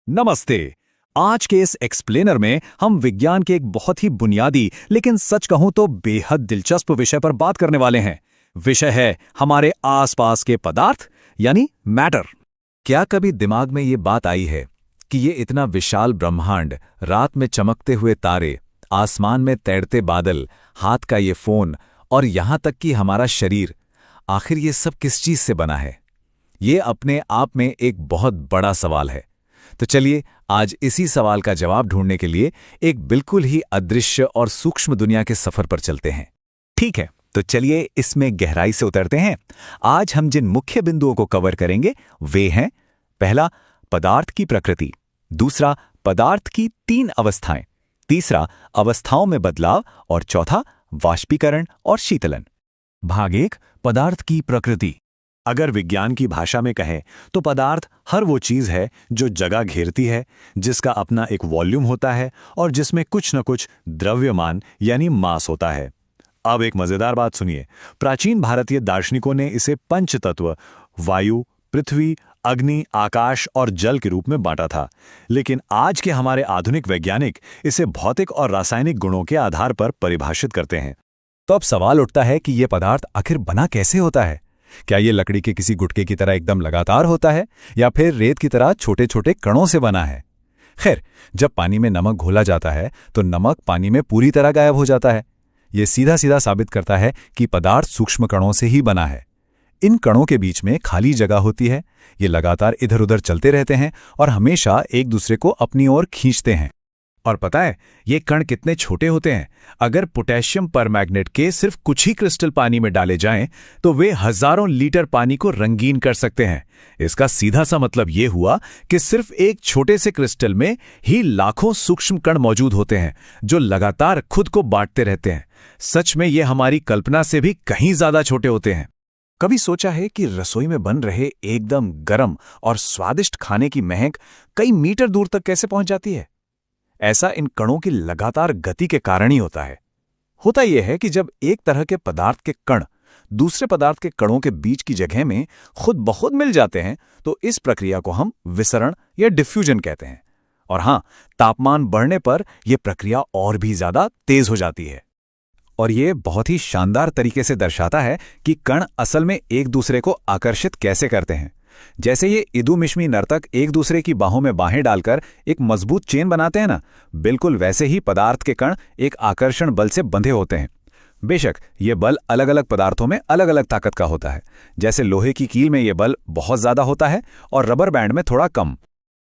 नमस्ते। आज के इस एक्सप्लेनर में हम विज्ञान के एक बहुत ही बुनियादी लेकिन सच कहूं तो बेहद दिलचस्प विषय पर बात करने वाले हैं। विषय है हमारे आसपास के पदार्थ यानी मैटर। क्या कभी दिमाग में ये बात आई है कि ये इतना विशाल ब्रह्मांड, रात में चमकते हुए तारे, आसमान में तैरते बादल, हाथ का ये फोन और यहां तक कि हमारा शरीर, आखिर ये सब किस चीज से बना है? ये अपने आप में एक बहुत बड़ा सवाल है। तो चलिए आज इसी सवाल का जवाब ढूंढने के लिए एक बिल्कुल ही अदृश्य और सूक्ष्म दुनिया के सफर पर चलते हैं। ठीक है, तो चलिए इसमें गहराई से उतरते हैं। आज हम जिन मुख्य बिंदुओं को कवर करेंगे वे हैं, पहला, पदार्थ की प्रकृति, दूसरा, पदार्थ की 3 अवस्थाएं, तीसरा, अवस्थाओं में बदलाव और चौथा, वाष्पीकरण और शीतलन। भाग 1, पदार्थ की प्रकृति। अगर विज्ञान की भाषा में कहें तो पदार्थ हर वो चीज है जो जगह घेरती है, जिसका अपना एक वॉल्यूम होता है और जिसमें कुछ न कुछ द्रव्यमान यानी मास होता है। अब एक मजेदार बात सुनिए। प्राचीन भारतीय दार्शनिकों ने इसे पंच तत्व वायु, पृथ्वी, अग्नि, आकाश और जल के रूप में बांटा था, लेकिन आज के हमारे आधुनिक वैज्ञानिक इसे भौतिक और रासायनिक गुणों के आधार पर परिभाषित करते हैं। तो अब सवाल उठता है कि यह पदार्थ आखिर बना कैसे होता है? क्या ये लकड़ी के किसी गुटके की तरह एकदम लगातार होता है या फिर रेत की तरह छोटे छोटे कणों से बना है? खैर, जब पानी में नमक घोला जाता है तो नमक पानी में पूरी तरह गायब हो जाता है। ये सीधा सीधा साबित करता है कि पदार्थ सूक्ष्म कणों से ही बना है। इन कणों के बीच में खाली जगह होती है। ये लगातार इधर उधर चलते रहते हैं और हमेशा एक दूसरे को अपनी ओर खींचते हैं। और पता है ये कण कितने छोटे होते हैं? अगर पोटेशियम परमैंगनेट के सिर्फ कुछ ही क्रिस्टल पानी में डाले जाएं तो वे हजारों लीटर पानी को रंगीन कर सकते हैं। इसका सीधा सा मतलब ये हुआ कि सिर्फ एक छोटे से क्रिस्टल में ही लाखों सूक्ष्म कण मौजूद होते हैं जो लगातार खुद को बांटते रहते हैं। सच में ये हमारी कल्पना से भी कहीं ज्यादा छोटे होते हैं। कभी सोचा है कि रसोई में बन रहे एकदम गर्म और स्वादिष्ट खाने की महक कई मीटर दूर तक कैसे पहुंच जाती है? ऐसा इन कणों की लगातार गति के कारण ही होता है। होता यह है कि जब एक तरह के पदार्थ के कण दूसरे पदार्थ के कणों के बीच की जगह में खुद ब खुद मिल जाते हैं तो इस प्रक्रिया को हम विसरण या डिफ्यूजन कहते हैं। और हां, तापमान बढ़ने पर यह प्रक्रिया और भी ज्यादा तेज हो जाती है। और यह बहुत ही शानदार तरीके से दर्शाता है कि कण असल में एक दूसरे को आकर्षित कैसे करते हैं। जैसे ये इदुमिश्मी नर्तक एक दूसरे की बाहों में बाहें डालकर एक मजबूत चेन बनाते हैं ना, बिल्कुल वैसे ही पदार्थ के कण एक आकर्षण बल से बंधे होते हैं। बेशक ये बल अलग अलग पदार्थों में अलग अलग ताकत का होता है। जैसे लोहे की कील में यह बल बहुत ज्यादा होता है और रबर बैंड में थोड़ा कम।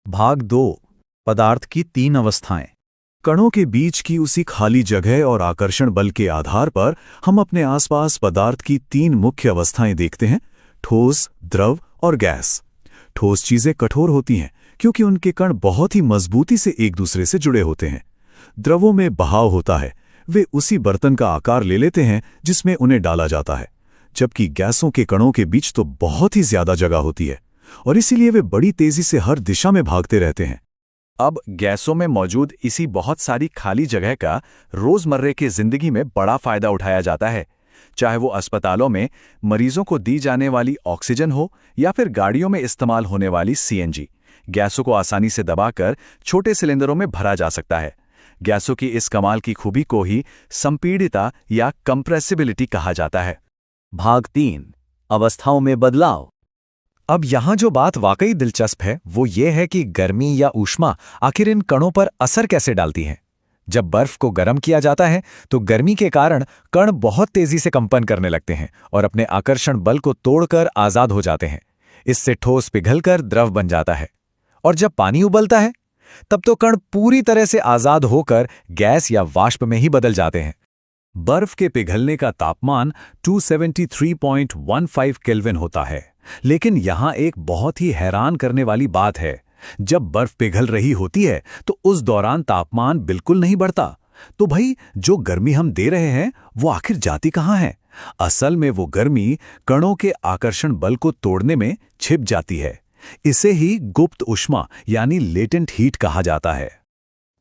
भाग 2, पदार्थ की 3 अवस्थाएं। कणों के बीच की उसी खाली जगह और आकर्षण बल के आधार पर हम अपने आसपास पदार्थ की 3 मुख्य अवस्थाएं देखते हैं: ठोस, द्रव और गैस। ठोस चीजें कठोर होती हैं क्योंकि उनके कण बहुत ही मजबूती से एक दूसरे से जुड़े होते हैं। द्रवों में बहाव होता है, वे उसी बर्तन का आकार ले लेते हैं जिसमें उन्हें डाला जाता है। जबकि गैसों के कणों के बीच तो बहुत ही ज्यादा जगह होती है और इसीलिए वे बड़ी तेजी से हर दिशा में भागते रहते हैं। अब गैसों में मौजूद इसी बहुत सारी खाली जगह का रोजमर्रे की जिंदगी में बड़ा फायदा उठाया जाता है। चाहे वो अस्पतालों में मरीजों को दी जाने वाली ऑक्सीजन हो या फिर गाड़ियों में इस्तेमाल होने वाली सीएनजी, गैसों को आसानी से दबाकर छोटे सिलेंडरों में भरा जा सकता है। गैसों की इस कमाल की खूबी को ही संपीड़िता या कंप्रेसिबिलिटी कहा जाता है। भाग 3, अवस्थाओं में बदलाव। अब यहां जो बात वाकई दिलचस्प है वो ये है कि गर्मी या ऊष्मा आखिर इन कणों पर असर कैसे डालती है। जब बर्फ को गर्म किया जाता है तो गर्मी के कारण कण बहुत तेजी से कंपन करने लगते हैं और अपने आकर्षण बल को तोड़कर आजाद हो जाते हैं। इससे ठोस पिघलकर द्रव बन जाता है। और जब पानी उबलता है तब तो कण पूरी तरह से आजाद होकर गैस या वाष्प में ही बदल जाते हैं। बर्फ के पिघलने का तापमान 273.15 केल्विन होता है। लेकिन यहां एक बहुत ही हैरान करने वाली बात है, जब बर्फ पिघल रही होती है तो उस दौरान तापमान बिल्कुल नहीं बढ़ता। तो भाई जो गर्मी हम दे रहे हैं वो आखिर जाती कहां है? असल में वो गर्मी कणों के आकर्षण बल को तोड़ने में छिप जाती है। इसे ही गुप्त ऊष्मा यानी लेटेंट हीट कहा जाता है।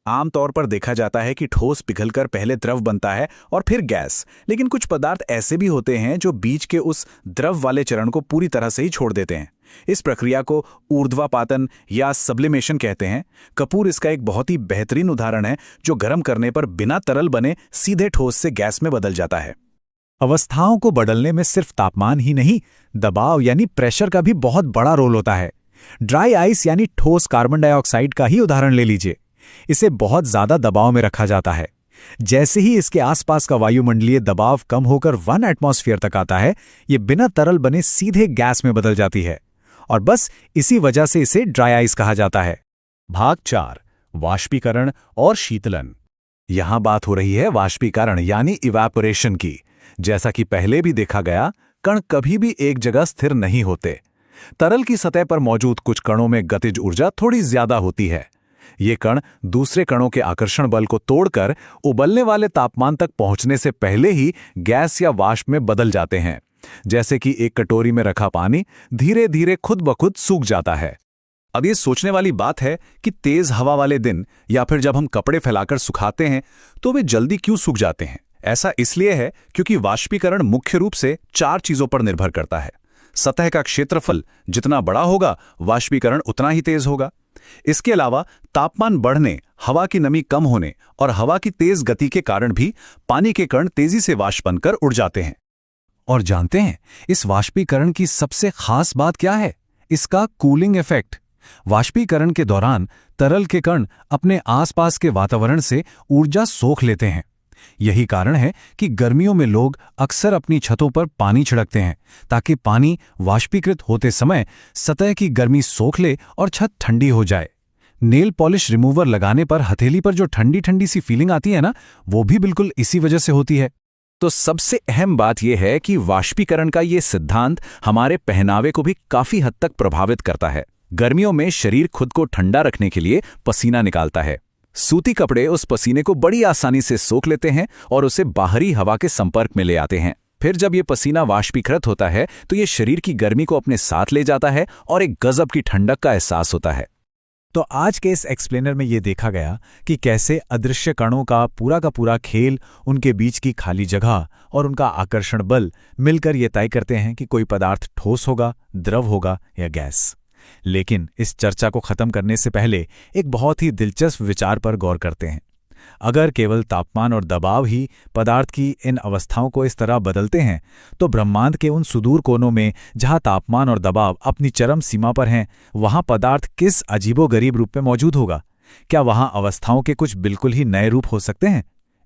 आमतौर पर देखा जाता है कि ठोस पिघलकर पहले द्रव बनता है और फिर गैस, लेकिन कुछ पदार्थ ऐसे भी होते हैं जो बीच के उस द्रव वाले चरण को पूरी तरह से ही छोड़ देते हैं। इस प्रक्रिया को ऊर्ध्वापातन या सब्लिमेशन कहते हैं। कपूर इसका एक बहुत ही बेहतरीन उदाहरण है, जो गर्म करने पर बिना तरल बने सीधे ठोस से गैस में बदल जाता है। अवस्थाओं को बदलने में सिर्फ तापमान ही नहीं, दबाव यानी प्रेशर का भी बहुत बड़ा रोल होता है। ड्राई आइस यानी ठोस कार्बन डाइऑक्साइड का ही उदाहरण ले लीजिए। इसे बहुत ज्यादा दबाव में रखा जाता है। जैसे ही इसके आसपास का वायुमंडलीय दबाव कम होकर 1 एटमॉस्फेयर तक आता है, ये बिना तरल बने सीधे गैस में बदल जाती है, और बस इसी वजह से इसे ड्राई आइस कहा जाता है। भाग 4, वाष्पीकरण और शीतलन। यहां बात हो रही है वाष्पीकरण यानी इवैपोरेशन की। जैसा कि पहले भी देखा गया, कण कभी भी एक जगह स्थिर नहीं होते। तरल की सतह पर मौजूद कुछ कणों में गतिज ऊर्जा थोड़ी ज्यादा होती है। ये कण दूसरे कणों के आकर्षण बल को तोड़कर उबलने वाले तापमान तक पहुंचने से पहले ही गैस या वाष्प में बदल जाते हैं। जैसे कि एक कटोरी में रखा पानी धीरे धीरे खुद ब खुद सूख जाता है। अब ये सोचने वाली बात है कि तेज हवा वाले दिन या फिर जब हम कपड़े फैलाकर सुखाते हैं तो वे जल्दी क्यों सूख जाते हैं। ऐसा इसलिए है क्योंकि वाष्पीकरण मुख्य रूप से 4 चीजों पर निर्भर करता है। सतह का क्षेत्रफल जितना बड़ा होगा, वाष्पीकरण उतना ही तेज होगा। इसके अलावा तापमान बढ़ने, हवा की नमी कम होने और हवा की तेज गति के कारण भी पानी के कण तेजी से वाष्प बनकर उड़ जाते हैं। और जानते हैं इस वाष्पीकरण की सबसे खास बात क्या है? इसका कूलिंग इफेक्ट। वाष्पीकरण के दौरान तरल के कण अपने आसपास के वातावरण से ऊर्जा सोख लेते हैं। यही कारण है कि गर्मियों में लोग अक्सर अपनी छतों पर पानी छिड़कते हैं, ताकि पानी वाष्पीकृत होते समय सतह की गर्मी सोख ले और छत ठंडी हो जाए। नेल पॉलिश रिमूवर लगाने पर हथेली पर जो ठंडी ठंडी सी फीलिंग आती है ना, वो भी बिल्कुल इसी वजह से होती है। तो सबसे अहम बात यह है कि वाष्पीकरण का ये सिद्धांत हमारे पहनावे को भी काफी हद तक प्रभावित करता है। गर्मियों में शरीर खुद को ठंडा रखने के लिए पसीना निकालता है। सूती कपड़े उस पसीने को बड़ी आसानी से सोख लेते हैं और उसे बाहरी हवा के संपर्क में ले आते हैं। फिर जब ये पसीना वाष्पीकृत होता है तो ये शरीर की गर्मी को अपने साथ ले जाता है और एक गजब की ठंडक का एहसास होता है। तो आज के इस एक्सप्लेनर में ये देखा गया कि कैसे अदृश्य कणों का पूरा खेल, उनके बीच की खाली जगह और उनका आकर्षण बल मिलकर ये तय करते हैं कि कोई पदार्थ ठोस होगा, द्रव होगा या गैस। लेकिन इस चर्चा को खत्म करने से पहले एक बहुत ही दिलचस्प विचार पर गौर करते हैं। अगर केवल तापमान और दबाव ही पदार्थ की इन अवस्थाओं को इस तरह बदलते हैं, तो ब्रह्मांड के उन सुदूर कोनों में जहां तापमान और दबाव अपनी चरम सीमा पर हैं, वहां पदार्थ किस अजीबोगरीब रूप में मौजूद होगा? क्या वहां अवस्थाओं के कुछ बिल्कुल ही नए रूप हो सकते हैं?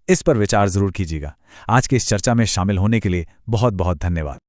इस पर विचार जरूर कीजिएगा। आज की इस चर्चा में शामिल होने के लिए बहुत बहुत धन्यवाद।